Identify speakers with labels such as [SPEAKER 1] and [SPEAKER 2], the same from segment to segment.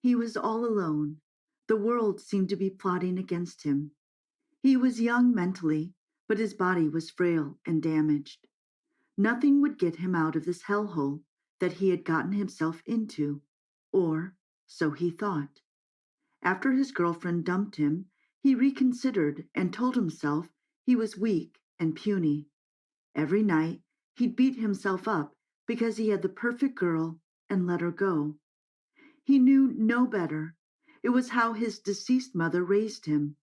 [SPEAKER 1] He was all alone. The world seemed to be plotting against him. He was young mentally, but his body was frail and damaged. Nothing would get him out of this hellhole that he had gotten himself into, or so he thought. After his girlfriend dumped him, he reconsidered and told himself he was weak and puny. Every night, he'd beat himself up because he had the perfect girl and let her go. He knew no better. It was how his deceased mother raised him.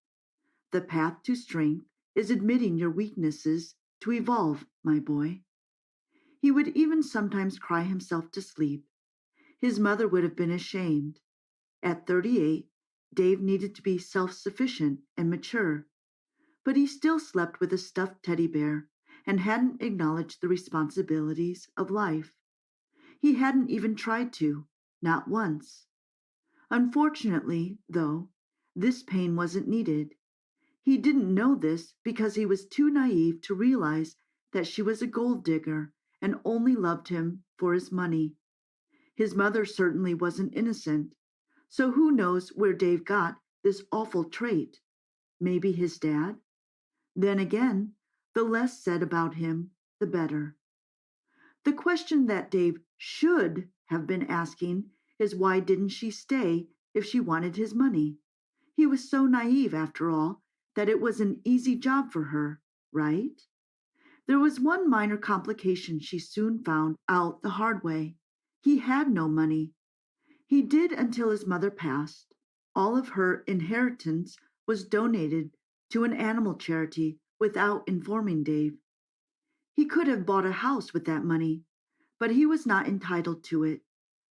[SPEAKER 1] The path to strength is admitting your weaknesses to evolve, my boy. He would even sometimes cry himself to sleep. His mother would have been ashamed. At 38, Dave needed to be self-sufficient and mature, but he still slept with a stuffed teddy bear and hadn't acknowledged the responsibilities of life. He hadn't even tried to, not once. Unfortunately, though, this pain wasn't needed. He didn't know this because he was too naive to realize that she was a gold digger and only loved him for his money. His mother certainly wasn't innocent, so who knows where Dave got this awful trait? Maybe his dad? Then again, the less said about him, the better. The question that Dave should have been asking is why didn't she stay if she wanted his money? He was so naive, after all, that it was an easy job for her, right? There was one minor complication she soon found out the hard way. He had no money. He did until his mother passed. All of her inheritance was donated to an animal charity without informing Dave. He could have bought a house with that money, but he was not entitled to it.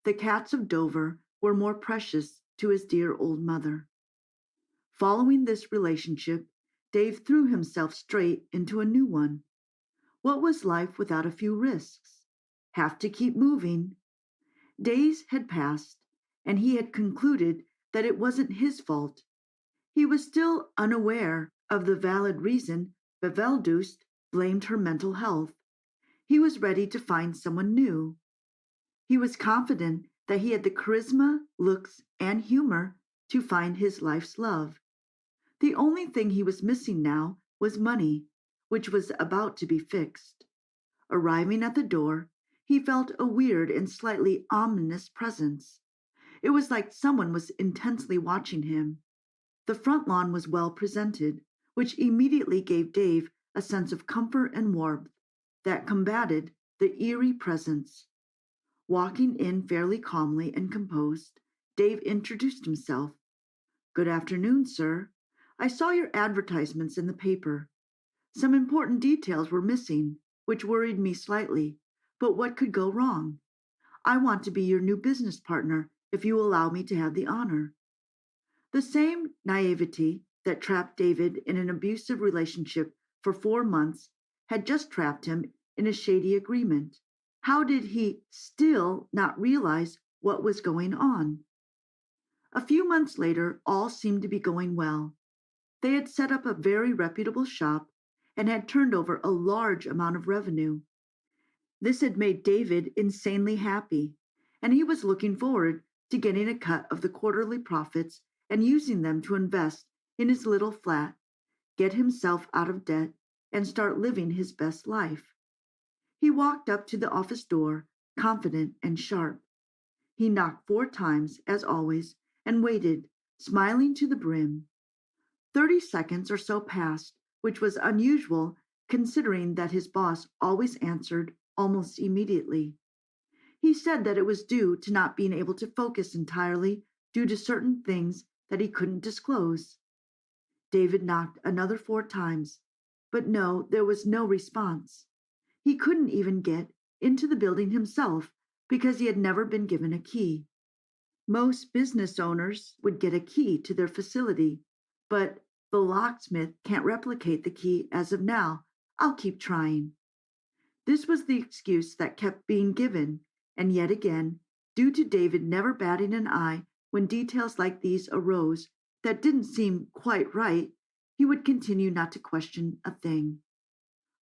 [SPEAKER 1] The cats of Dover were more precious to his dear old mother. Following this relationship, Dave threw himself straight into a new one. What was life without a few risks? Have to keep moving. Days had passed, and he had concluded that it wasn't his fault. He was still unaware of the valid reason Beveldust blamed her mental health. He was ready to find someone new. He was confident that he had the charisma, looks, and humor to find his life's love. The only thing he was missing now was money, which was about to be fixed. Arriving at the door, he felt a weird and slightly ominous presence. It was like someone was intensely watching him. The front lawn was well presented, which immediately gave Dave a sense of comfort and warmth that combated the eerie presence. Walking in fairly calmly and composed, Dave introduced himself. "Good afternoon, sir. I saw your advertisements in the paper. Some important details were missing, which worried me slightly, but what could go wrong? I want to be your new business partner if you allow me to have the honor." The same naivety that trapped David in an abusive relationship for 4 months had just trapped him in a shady agreement. How did he still not realize what was going on? A few months later, all seemed to be going well. They had set up a very reputable shop and had turned over a large amount of revenue. This had made David insanely happy, and he was looking forward to getting a cut of the quarterly profits and using them to invest in his little flat, get himself out of debt, and start living his best life. He walked up to the office door, confident and sharp. He knocked 4 times, as always, and waited, smiling to the brim. 30 seconds or so passed, which was unusual considering that his boss always answered almost immediately. He said that it was due to not being able to focus entirely due to certain things that he couldn't disclose. David knocked another 4 times, but no, there was no response. He couldn't even get into the building himself because he had never been given a key. Most business owners would get a key to their facility, but the locksmith can't replicate the key as of now. I'll keep trying. This was the excuse that kept being given, and yet again, due to David never batting an eye when details like these arose that didn't seem quite right, he would continue not to question a thing.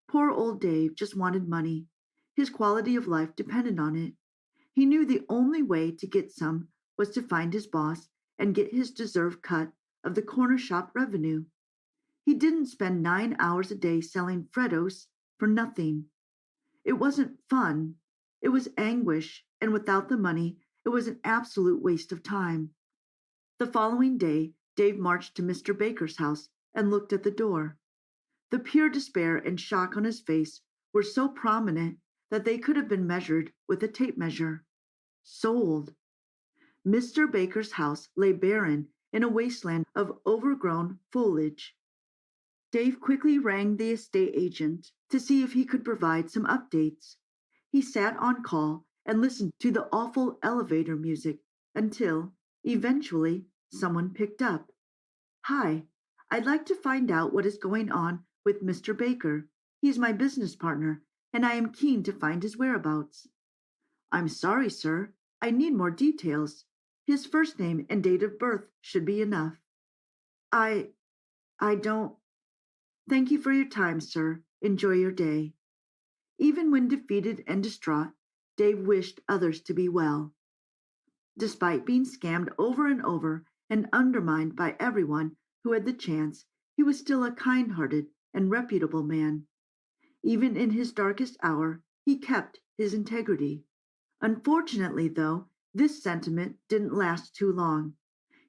[SPEAKER 1] Poor old Dave just wanted money. His quality of life depended on it. He knew the only way to get some was to find his boss and get his deserved cut of the corner shop revenue. He didn't spend 9 hours a day selling Freddos for nothing. It wasn't fun. It was anguish, and without the money, it was an absolute waste of time. The following day, Dave marched to Mr. Baker's house and looked at the door. The pure despair and shock on his face were so prominent that they could have been measured with a tape measure. Sold. Mr. Baker's house lay barren in a wasteland of overgrown foliage. Dave quickly rang the estate agent to see if he could provide some updates. He sat on call and listened to the awful elevator music until, eventually, someone picked up. "Hi, I'd like to find out what is going on with Mr. Baker. He's my business partner, and I am keen to find his whereabouts." "I'm sorry, sir. I need more details. His first name and date of birth should be enough." I don't. Thank you for your time, sir. Enjoy your day." Even when defeated and distraught, Dave wished others to be well. Despite being scammed over and over and undermined by everyone who had the chance, he was still a kind-hearted and reputable man. Even in his darkest hour, he kept his integrity. Unfortunately, though, this sentiment didn't last too long.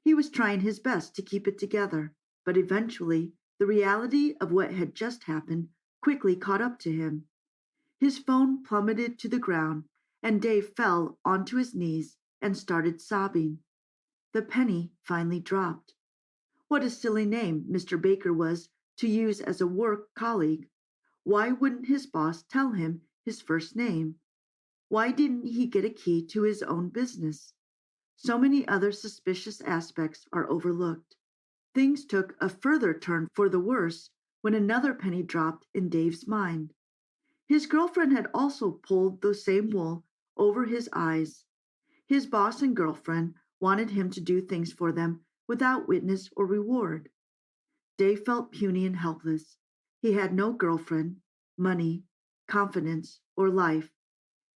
[SPEAKER 1] He was trying his best to keep it together, but eventually the reality of what had just happened quickly caught up to him. His phone plummeted to the ground, and Dave fell onto his knees and started sobbing. The penny finally dropped. What a silly name Mr. Baker was to use as a work colleague. Why wouldn't his boss tell him his first name? Why didn't he get a key to his own business? So many other suspicious aspects are overlooked. Things took a further turn for the worse when another penny dropped in Dave's mind. His girlfriend had also pulled the same wool over his eyes. His boss and girlfriend wanted him to do things for them without witness or reward. Dave felt puny and helpless. He had no girlfriend, money, confidence, or life.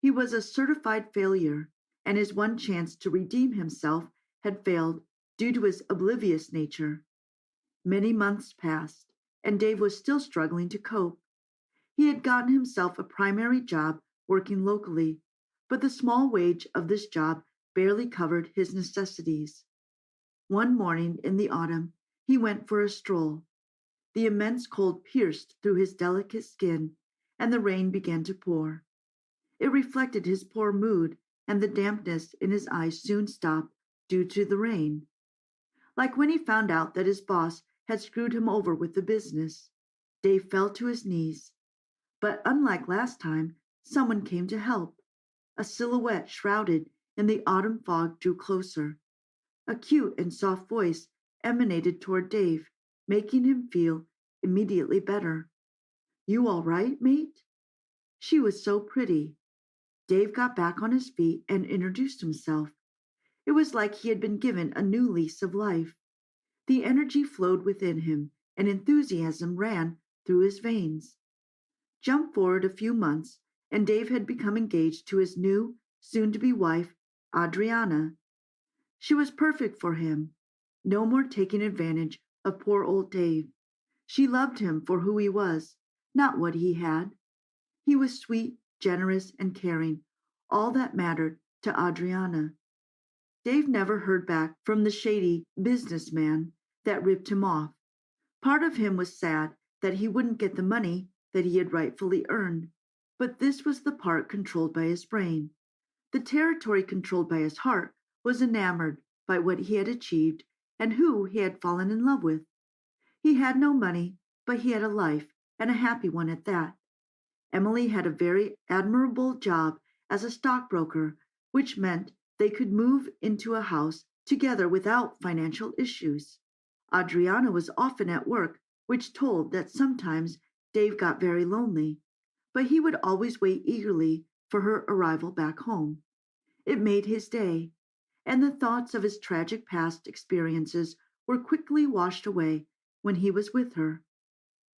[SPEAKER 1] He was a certified failure, and his one chance to redeem himself had failed due to his oblivious nature. Many months passed, and Dave was still struggling to cope. He had gotten himself a primary job working locally, but the small wage of this job barely covered his necessities. One morning in the autumn, he went for a stroll. The immense cold pierced through his delicate skin, and the rain began to pour. It reflected his poor mood, and the dampness in his eyes soon stopped due to the rain. Like when he found out that his boss had screwed him over with the business, Dave fell to his knees. But unlike last time, someone came to help. A silhouette shrouded in the autumn fog drew closer. A cute and soft voice emanated toward Dave, making him feel immediately better. "You all right, mate?" She was so pretty. Dave got back on his feet and introduced himself. It was like he had been given a new lease of life. The energy flowed within him, and enthusiasm ran through his veins. Jump forward a few months, and Dave had become engaged to his new, soon-to-be wife, Adriana. She was perfect for him. No more taking advantage of poor old Dave. She loved him for who he was, not what he had. He was sweet, generous, and caring, all that mattered to Adriana. Dave never heard back from the shady businessman that ripped him off. Part of him was sad that he wouldn't get the money that he had rightfully earned, but this was the part controlled by his brain. The territory controlled by his heart was enamored by what he had achieved and who he had fallen in love with. He had no money, but he had a life, and a happy one at that. Emily had a very admirable job as a stockbroker, which meant they could move into a house together without financial issues. Adriana was often at work, which told that sometimes Dave got very lonely, but he would always wait eagerly for her arrival back home. It made his day, and the thoughts of his tragic past experiences were quickly washed away when he was with her.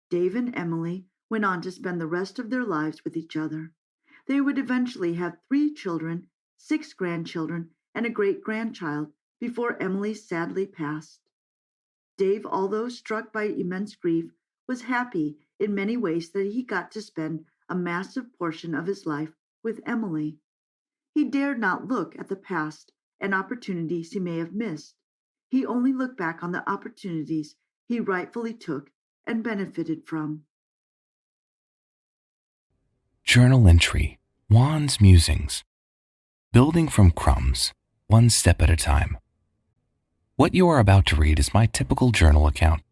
[SPEAKER 1] Dave and Emily went on to spend the rest of their lives with each other. They would eventually have 3 children, 6 grandchildren, and a great-grandchild before Emily sadly passed. Dave, although struck by immense grief, was happy in many ways that he got to spend a massive portion of his life with Emily. He dared not look at the past and opportunities he may have missed. He only looked back on the opportunities he rightfully took and benefited from.
[SPEAKER 2] Journal entry, Juan's musings. Building from crumbs, one step at a time. What you are about to read is my typical journal account.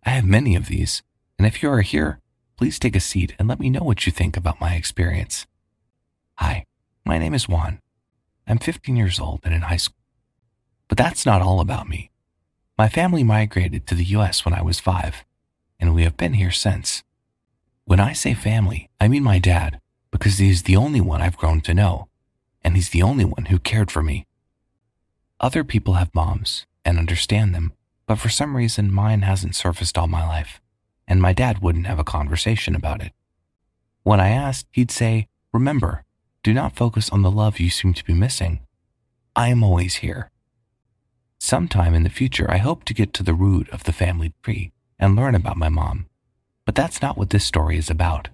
[SPEAKER 2] I have many of these, and if you are here, please take a seat and let me know what you think about my experience. Hi, my name is Juan. I'm 15 years old and in high school. But that's not all about me. My family migrated to the US when I was 5, and we have been here since. When I say family, I mean my dad, because he's the only one I've grown to know, and he's the only one who cared for me. Other people have moms and understand them, but for some reason mine hasn't surfaced all my life, and my dad wouldn't have a conversation about it. When I asked, he'd say, "Remember, do not focus on the love you seem to be missing. I am always here." Sometime in the future, I hope to get to the root of the family tree and learn about my mom. But that's not what this story is about.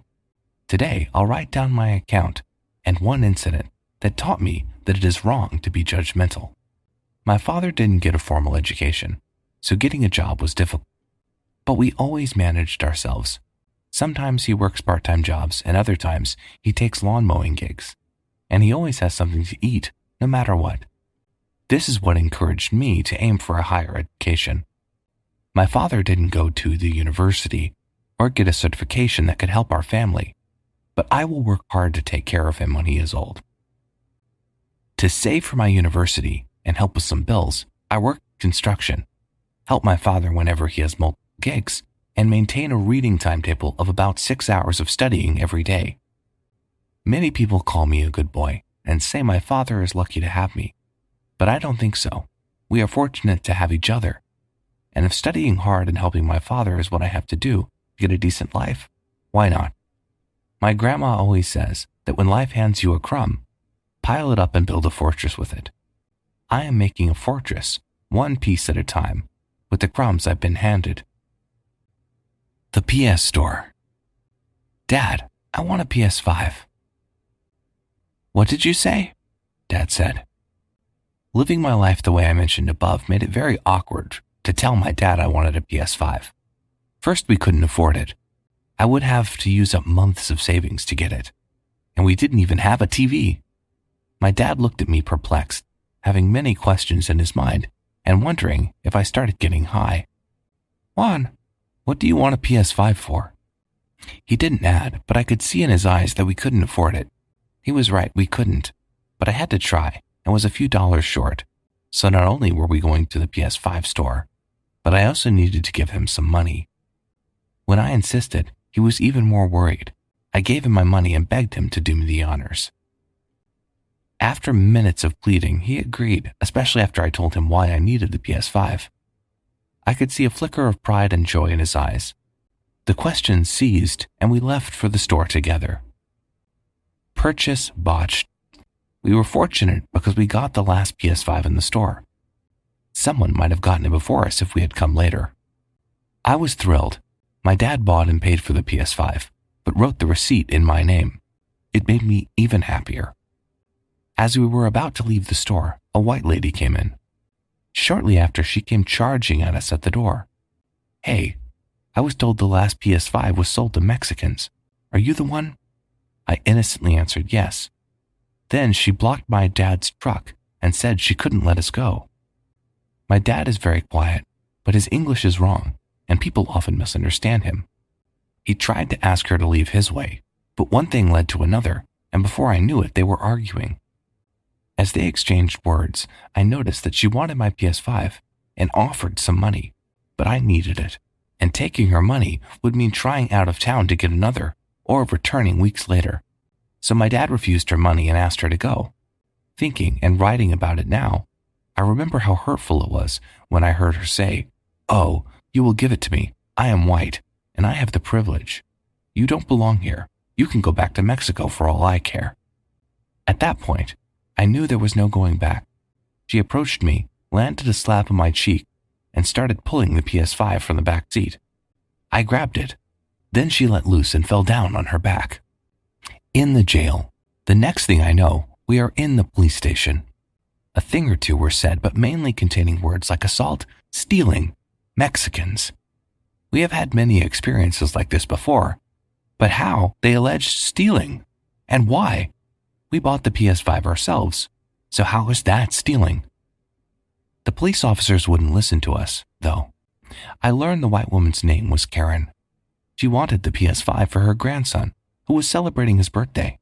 [SPEAKER 2] Today, I'll write down my account and one incident that taught me that it is wrong to be judgmental. My father didn't get a formal education, so getting a job was difficult. But we always managed ourselves. Sometimes he works part-time jobs, and other times he takes lawn mowing gigs. And he always has something to eat, no matter what. This is what encouraged me to aim for a higher education. My father didn't go to the university or get a certification that could help our family, but I will work hard to take care of him when he is old. To save for my university and help with some bills, I work construction, help my father whenever he has multiple gigs, and maintain a reading timetable of about 6 hours of studying every day. Many people call me a good boy and say my father is lucky to have me, but I don't think so. We are fortunate to have each other, and if studying hard and helping my father is what I have to do to get a decent life, why not? My grandma always says that when life hands you a crumb, pile it up and build a fortress with it. I am making a fortress, one piece at a time, with the crumbs I've been handed. The PS store. "Dad, I want a PS5. "What did you say?" Dad said. Living my life the way I mentioned above made it very awkward to tell my dad I wanted a PS5. First, we couldn't afford it. I would have to use up months of savings to get it. And we didn't even have a TV. My dad looked at me perplexed, having many questions in his mind and wondering if I started getting high. "Juan, what do you want a PS5 for?" He didn't add, but I could see in his eyes that we couldn't afford it. He was right, we couldn't, but I had to try and was a few dollars short. So not only were we going to the PS5 store, but I also needed to give him some money. When I insisted, he was even more worried. I gave him my money and begged him to do me the honors. After minutes of pleading, he agreed, especially after I told him why I needed the PS5. I could see a flicker of pride and joy in his eyes. The questions ceased, and we left for the store together. Purchase botched. We were fortunate because we got the last PS5 in the store. Someone might have gotten it before us if we had come later. I was thrilled. My dad bought and paid for the PS5, but wrote the receipt in my name. It made me even happier. As we were about to leave the store, a white lady came in. Shortly after, she came charging at us at the door. "Hey, I was told the last PS5 was sold to Mexicans. Are you the one?" I innocently answered yes. Then she blocked my dad's truck and said she couldn't let us go. My dad is very quiet, but his English is wrong, and people often misunderstand him. He tried to ask her to leave his way, but one thing led to another, and before I knew it, they were arguing. As they exchanged words, I noticed that she wanted my PS5 and offered some money, but I needed it, and taking her money would mean trying out of town to get another, or returning weeks later. So my dad refused her money and asked her to go. Thinking and writing about it now, I remember how hurtful it was when I heard her say, "Oh, you will give it to me. I am white, and I have the privilege. You don't belong here. You can go back to Mexico for all I care." At that point, I knew there was no going back. She approached me, landed a slap on my cheek, and started pulling the PS5 from the back seat. I grabbed it. Then she let loose and fell down on her back. In the jail. The next thing I know, we are in the police station. A thing or two were said, but mainly containing words like assault, stealing, Mexicans. We have had many experiences like this before, but how they alleged stealing, and why? We bought the PS5 ourselves, so how is that stealing? The police officers wouldn't listen to us, though. I learned the white woman's name was Karen. She wanted the PS5 for her grandson, who was celebrating his birthday,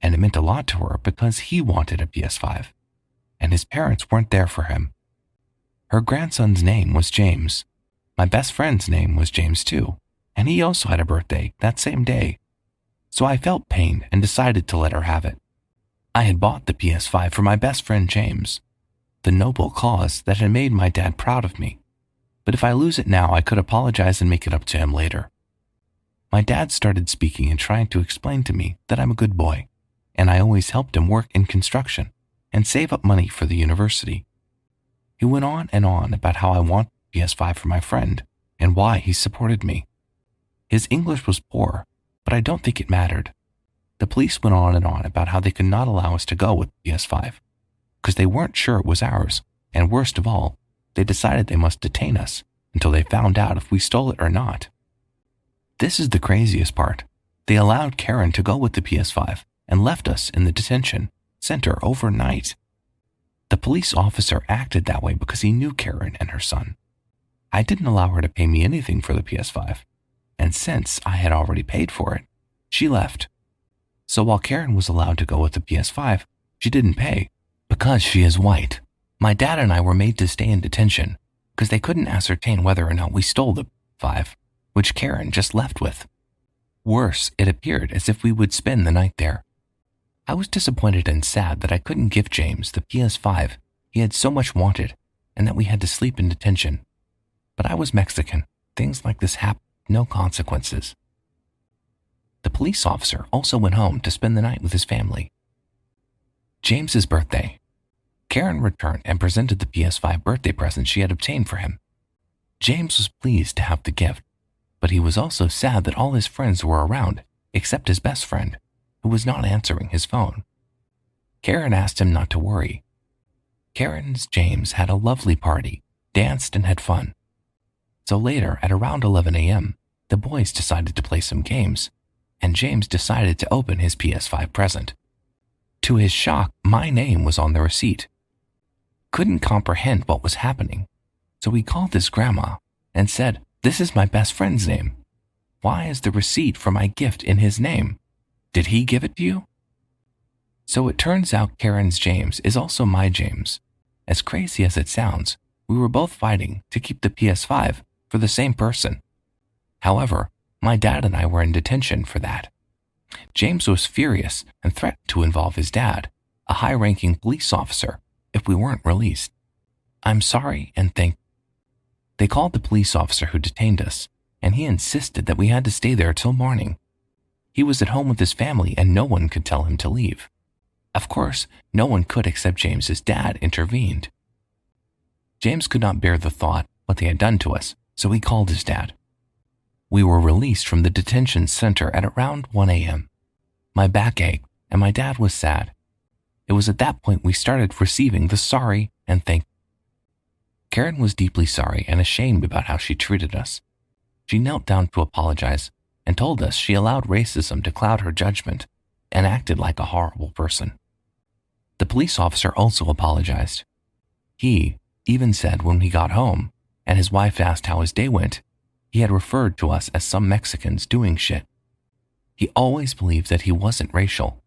[SPEAKER 2] and it meant a lot to her because he wanted a PS5, and his parents weren't there for him. Her grandson's name was James. My best friend's name was James too, and he also had a birthday that same day. So I felt pain and decided to let her have it. I had bought the PS5 for my best friend James, the noble cause that had made my dad proud of me. But if I lose it now, I could apologize and make it up to him later. My dad started speaking and trying to explain to me that I'm a good boy, and I always helped him work in construction and save up money for the university. He went on and on about how I want PS5 for my friend and why he supported me. His English was poor, but I don't think it mattered. The police went on and on about how they could not allow us to go with PS5 because they weren't sure it was ours, and worst of all, they decided they must detain us until they found out if we stole it or not. This is the craziest part. They allowed Karen to go with the PS5 and left us in the detention center overnight. The police officer acted that way because he knew Karen and her son. I didn't allow her to pay me anything for the PS5, and since I had already paid for it, she left. So while Karen was allowed to go with the PS5, she didn't pay because she is white. My dad and I were made to stay in detention because they couldn't ascertain whether or not we stole the PS5, which Karen just left with. Worse, it appeared as if we would spend the night there. I was disappointed and sad that I couldn't give James the PS5 he had so much wanted and that we had to sleep in detention. But I was Mexican. Things like this happened, no consequences. The police officer also went home to spend the night with his family. James's birthday. Karen returned and presented the PS5 birthday present she had obtained for him. James was pleased to have the gift, but he was also sad that all his friends were around, except his best friend, who was not answering his phone. Karen asked him not to worry. Karen's James had a lovely party, danced and had fun. So later, at around 11 a.m., the boys decided to play some games, and James decided to open his PS5 present. To his shock, my name was on the receipt. Couldn't comprehend what was happening, so he called his grandma and said, "This is my best friend's name. Why is the receipt for my gift in his name? Did he give it to you?" So it turns out Karen's James is also my James. As crazy as it sounds, we were both fighting to keep the PS5 for the same person. However, my dad and I were in detention for that. James was furious and threatened to involve his dad, a high-ranking police officer, if we weren't released. I'm sorry and thank you. They called the police officer who detained us, and he insisted that we had to stay there till morning. He was at home with his family and no one could tell him to leave. Of course, no one could except James's dad intervened. James could not bear the thought what they had done to us, so he called his dad. We were released from the detention center at around 1 a.m. My back ached and my dad was sad. It was at that point we started receiving the sorry and thank you. Karen was deeply sorry and ashamed about how she treated us. She knelt down to apologize and told us she allowed racism to cloud her judgment and acted like a horrible person. The police officer also apologized. He even said when he got home and his wife asked how his day went, he had referred to us as some Mexicans doing shit. He always believed that he wasn't racial,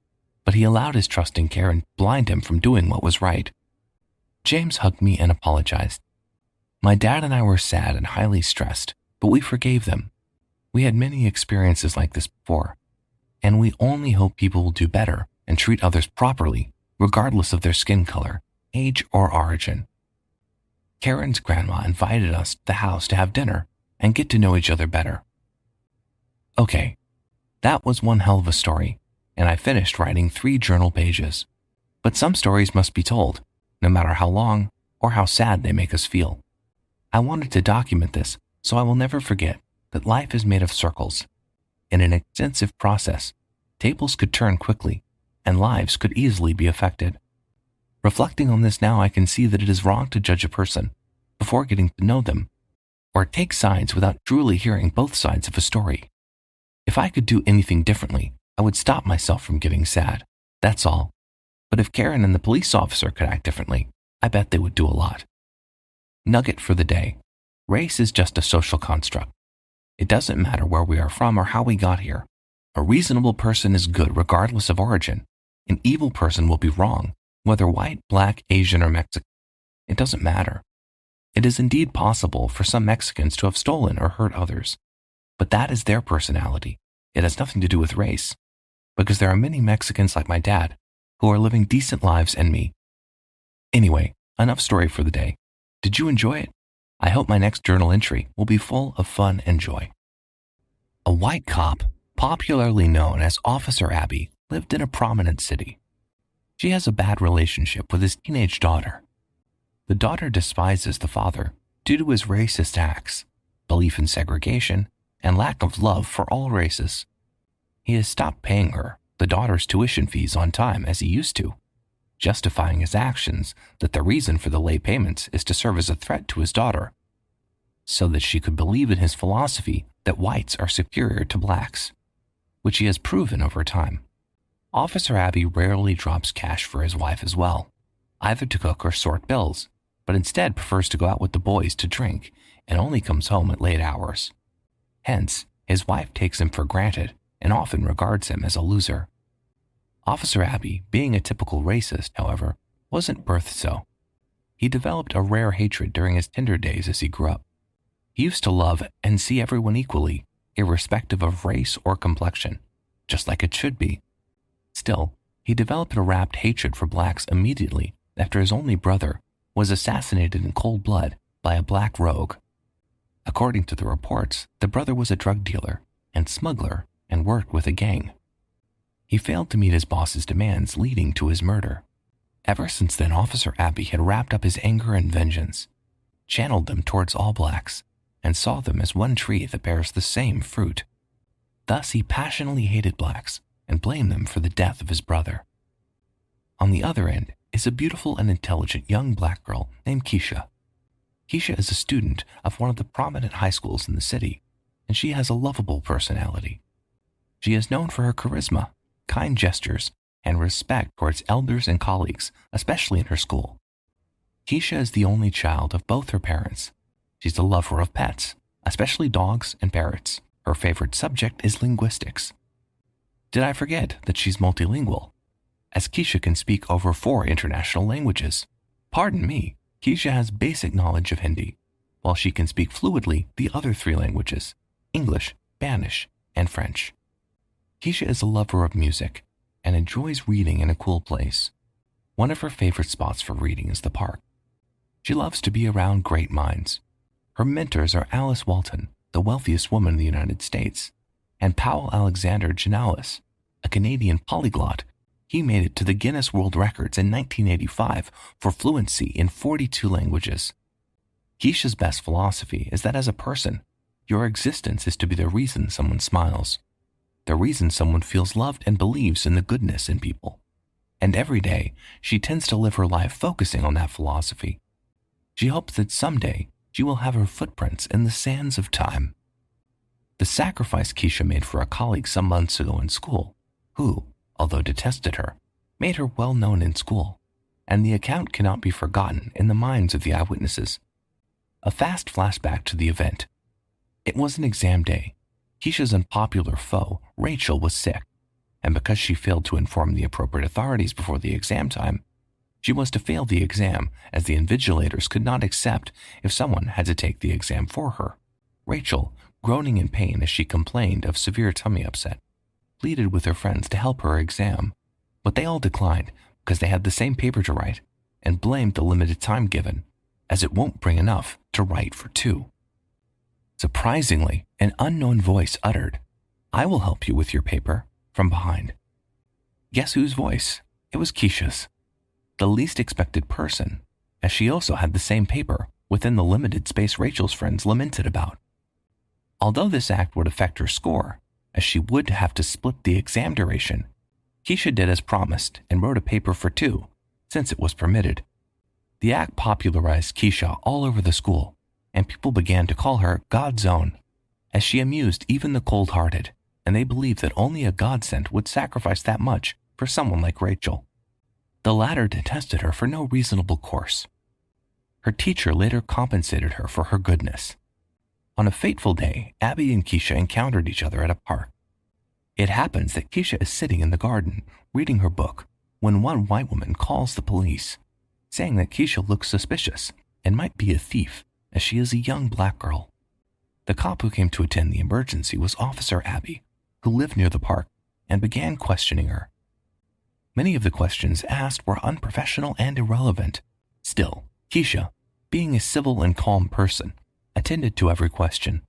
[SPEAKER 2] but he allowed his trust in Karen to blind him from doing what was right. James hugged me and apologized. My dad and I were sad and highly stressed, but we forgave them. We had many experiences like this before, and we only hope people will do better and treat others properly, regardless of their skin color, age, or origin. Karen's grandma invited us to the house to have dinner and get to know each other better. Okay, that was one hell of a story, and I finished writing 3 journal pages. But some stories must be told, no matter how long or how sad they make us feel. I wanted to document this so I will never forget that life is made of circles. In an extensive process, tables could turn quickly and lives could easily be affected. Reflecting on this now, I can see that it is wrong to judge a person before getting to know them, or take sides without truly hearing both sides of a story. If I could do anything differently, I would stop myself from getting sad. That's all. But if Karen and the police officer could act differently, I bet they would do a lot. Nugget for the day. Race is just a social construct. It doesn't matter where we are from or how we got here. A reasonable person is good regardless of origin. An evil person will be wrong, whether white, black, Asian, or Mexican. It doesn't matter. It is indeed possible for some Mexicans to have stolen or hurt others, but that is their personality. It has nothing to do with race, because there are many Mexicans like my dad who are living decent lives and me. Anyway, enough story for the day. Did you enjoy it? I hope my next journal entry will be full of fun and joy. A white cop, popularly known as Officer Abby, lived in a prominent city. She has a bad relationship with his teenage daughter. The daughter despises the father due to his racist acts, belief in segregation, and lack of love for all races. He has stopped paying her, the daughter's tuition fees on time as he used to, justifying his actions that the reason for the late payments is to serve as a threat to his daughter, so that she could believe in his philosophy that whites are superior to blacks, which he has proven over time. Officer Abby rarely drops cash for his wife as well, either to cook or sort bills, but instead prefers to go out with the boys to drink and only comes home at late hours. Hence, his wife takes him for granted and often regards him as a loser. Officer Abby, being a typical racist, however, wasn't birthed so. He developed a rare hatred during his tender days as he grew up. He used to love and see everyone equally, irrespective of race or complexion, just like it should be. Still, he developed a rapt hatred for blacks immediately after his only brother was assassinated in cold blood by a black rogue. According to the reports, the brother was a drug dealer and smuggler and worked with a gang. He failed to meet his boss's demands, leading to his murder. Ever since then, Officer Abby had wrapped up his anger and vengeance, channeled them towards all blacks, and saw them as one tree that bears the same fruit. Thus, he passionately hated blacks and blamed them for the death of his brother. On the other end is a beautiful and intelligent young black girl named Keisha. Keisha is a student of one of the prominent high schools in the city, and she has a lovable personality. She is known for her charisma, kind gestures, and respect towards elders and colleagues, especially in her school. Keisha is the only child of both her parents. She's a lover of pets, especially dogs and parrots. Her favorite subject is linguistics. Did I forget that she's multilingual, as Keisha can speak over 4 international languages? Pardon me, Keisha has basic knowledge of Hindi, while she can speak fluidly the other 3 languages, English, Spanish, and French. Keisha is a lover of music and enjoys reading in a cool place. One of her favorite spots for reading is the park. She loves to be around great minds. Her mentors are Alice Walton, the wealthiest woman in the United States, and Powell Alexander Janalis, a Canadian polyglot. He made it to the Guinness World Records in 1985 for fluency in 42 languages. Keisha's best philosophy is that as a person, your existence is to be the reason someone smiles, the reason someone feels loved and believes in the goodness in people. And every day, she tends to live her life focusing on that philosophy. She hopes that someday she will have her footprints in the sands of time. The sacrifice Keisha made for a colleague some months ago in school, who, although detested her, made her well known in school, and the account cannot be forgotten in the minds of the eyewitnesses. A fast flashback to the event. It was an exam day. Keisha's unpopular foe, Rachel, was sick, and because she failed to inform the appropriate authorities before the exam time, she was to fail the exam as the invigilators could not accept if someone had to take the exam for her. Rachel, groaning in pain as she complained of severe tummy upset, pleaded with her friends to help her exam, but they all declined because they had the same paper to write and blamed the limited time given, as it won't bring enough to write for 2. Surprisingly, an unknown voice uttered, "I will help you with your paper," from behind. Guess whose voice? It was Keisha's. the least expected person, as she also had the same paper within the limited space Rachel's friends lamented about. Although this act would affect her score, as she would have to split the exam duration, Keisha did as promised and wrote a paper for 2, since it was permitted. The act popularized Keisha all over the school, and people began to call her God's Own, as she amused even the cold-hearted, and they believed that only a godsent would sacrifice that much for someone like Rachel. The latter detested her for no reasonable course. Her teacher later compensated her for her goodness. On a fateful day, Abby and Keisha encountered each other at a park. It happens that Keisha is sitting in the garden, reading her book, when one white woman calls the police, saying that Keisha looks suspicious and might be a thief, as she is a young black girl. The cop who came to attend the emergency was Officer Abby, who lived near the park, and began questioning her. Many of the questions asked were unprofessional and irrelevant. Still, Keisha, being a civil and calm person, attended to every question,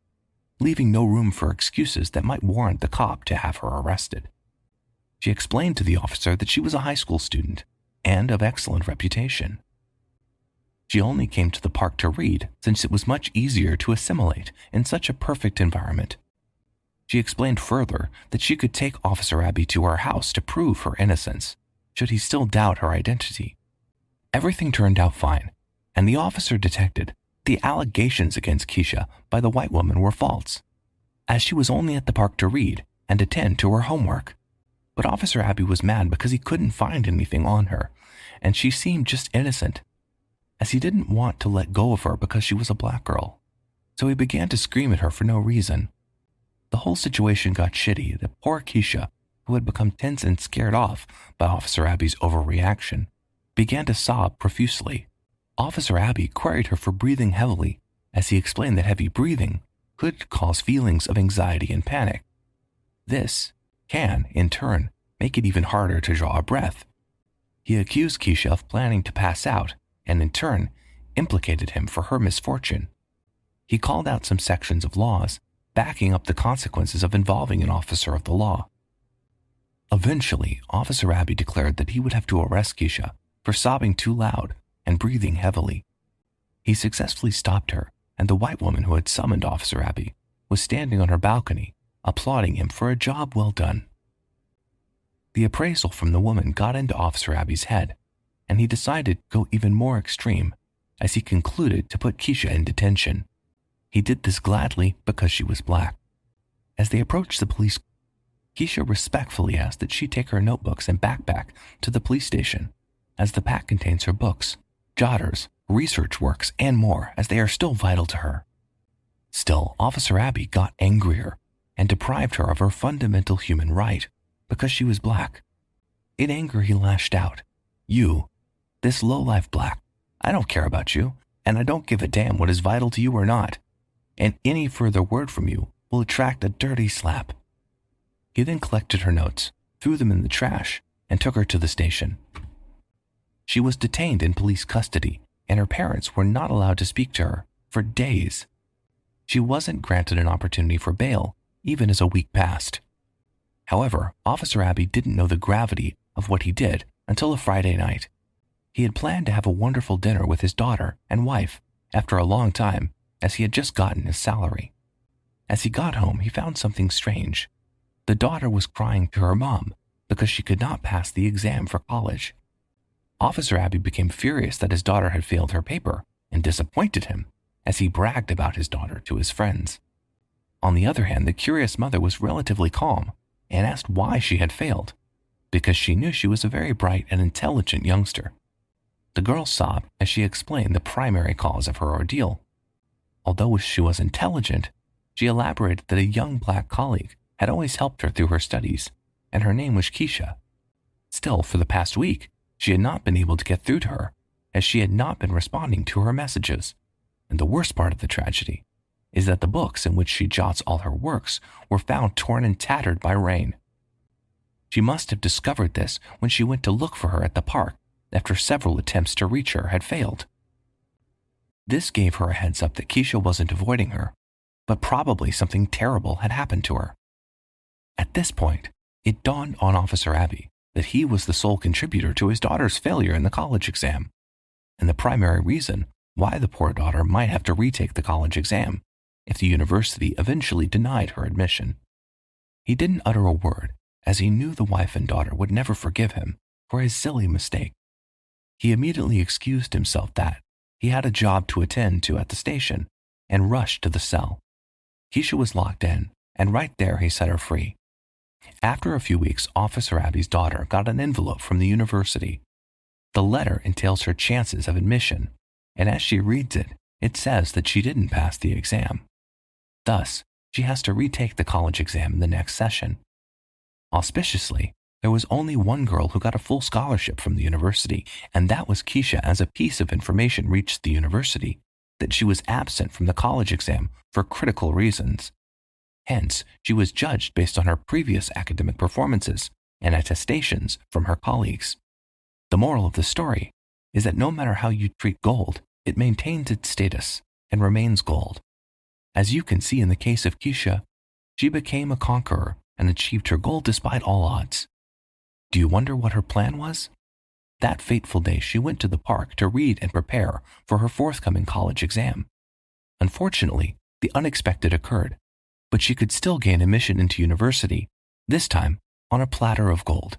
[SPEAKER 2] leaving no room for excuses that might warrant the cop to have her arrested. She explained to the officer that she was a high school student and of excellent reputation. She only came to the park to read since it was much easier to assimilate in such a perfect environment. She explained further that she could take Officer Abby to her house to prove her innocence, should he still doubt her identity. Everything turned out fine, and the officer detected the allegations against Keisha by the white woman were false, as she was only at the park to read and attend to her homework. But Officer Abby was mad because he couldn't find anything on her, and she seemed just innocent, as he didn't want to let go of her because she was a black girl. So he began to scream at her for no reason. The whole situation got shitty that poor Keisha, who had become tense and scared off by Officer Abby's overreaction, began to sob profusely. Officer Abby queried her for breathing heavily, as he explained that heavy breathing could cause feelings of anxiety and panic. This can, in turn, make it even harder to draw a breath. He accused Keisha of planning to pass out, and in turn, implicated him for her misfortune. He called out some sections of laws, backing up the consequences of involving an officer of the law. Eventually, Officer Abby declared that he would have to arrest Keisha for sobbing too loud and breathing heavily. He successfully stopped her, and the white woman who had summoned Officer Abby was standing on her balcony, applauding him for a job well done. The appraisal from the woman got into Officer Abby's head, and he decided to go even more extreme, as he concluded to put Keisha in detention. He did this gladly because she was black. As they approached the police, Keisha respectfully asked that she take her notebooks and backpack to the police station, as the pack contains her books, jotters, research works, and more, as they are still vital to her. Still, Officer Abby got angrier and deprived her of her fundamental human right because she was black. In anger, he lashed out, "You, this low-life black, I don't care about you, and I don't give a damn what is vital to you or not, and any further word from you will attract a dirty slap." He then collected her notes, threw them in the trash, and took her to the station. She was detained in police custody, and her parents were not allowed to speak to her for days. She wasn't granted an opportunity for bail, even as a week passed. However, Officer Abby didn't know the gravity of what he did until a Friday night. He had planned to have a wonderful dinner with his daughter and wife after a long time, as he had just gotten his salary. As he got home, he found something strange. The daughter was crying to her mom because she could not pass the exam for college. Officer Abby became furious that his daughter had failed her paper and disappointed him, as he bragged about his daughter to his friends. On the other hand, the curious mother was relatively calm and asked why she had failed, because she knew she was a very bright and intelligent youngster. The girl sobbed as she explained the primary cause of her ordeal. Although she was intelligent, she elaborated that a young black colleague had always helped her through her studies, and her name was Keisha. Still, for the past week, she had not been able to get through to her, as she had not been responding to her messages. And the worst part of the tragedy is that the books in which she jots all her works were found torn and tattered by rain. She must have discovered this when she went to look for her at the park after several attempts to reach her had failed. This gave her a heads up that Keisha wasn't avoiding her, but probably something terrible had happened to her. At this point, it dawned on Officer Abby that he was the sole contributor to his daughter's failure in the college exam, and the primary reason why the poor daughter might have to retake the college exam if the university eventually denied her admission. He didn't utter a word, as he knew the wife and daughter would never forgive him for his silly mistake. He immediately excused himself that he had a job to attend to at the station and rushed to the cell. Keisha was locked in, and right there he set her free. After a few weeks, Officer Abby's daughter got an envelope from the university. The letter entails her chances of admission, and as she reads it, it says that she didn't pass the exam. Thus, she has to retake the college exam in the next session. Auspiciously, there was only one girl who got a full scholarship from the university, and that was Keisha, as a piece of information reached the university that she was absent from the college exam for critical reasons. Hence, she was judged based on her previous academic performances and attestations from her colleagues. The moral of the story is that no matter how you treat gold, it maintains its status and remains gold. As you can see in the case of Keisha, she became a conqueror and achieved her goal despite all odds. Do you wonder what her plan was? That fateful day, she went to the park to read and prepare for her forthcoming college exam. Unfortunately, the unexpected occurred, but she could still gain admission into university, this time on a platter of gold.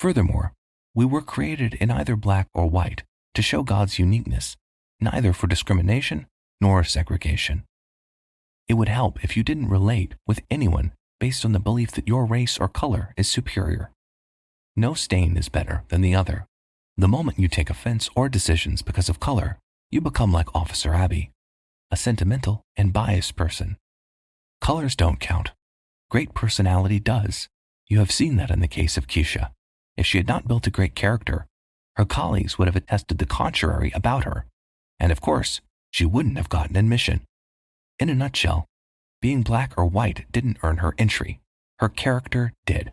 [SPEAKER 2] Furthermore, we were created in either black or white to show God's uniqueness, neither for discrimination nor segregation. It would help if you didn't relate with anyone based on the belief that your race or color is superior. No stain is better than the other. The moment you take offense or decisions because of color, you become like Officer Abby, a sentimental and biased person. Colors don't count. Great personality does. You have seen that in the case of Keisha. If she had not built a great character, her colleagues would have attested the contrary about her, and of course, she wouldn't have gotten admission. In a nutshell, being black or white didn't earn her entry. Her character did.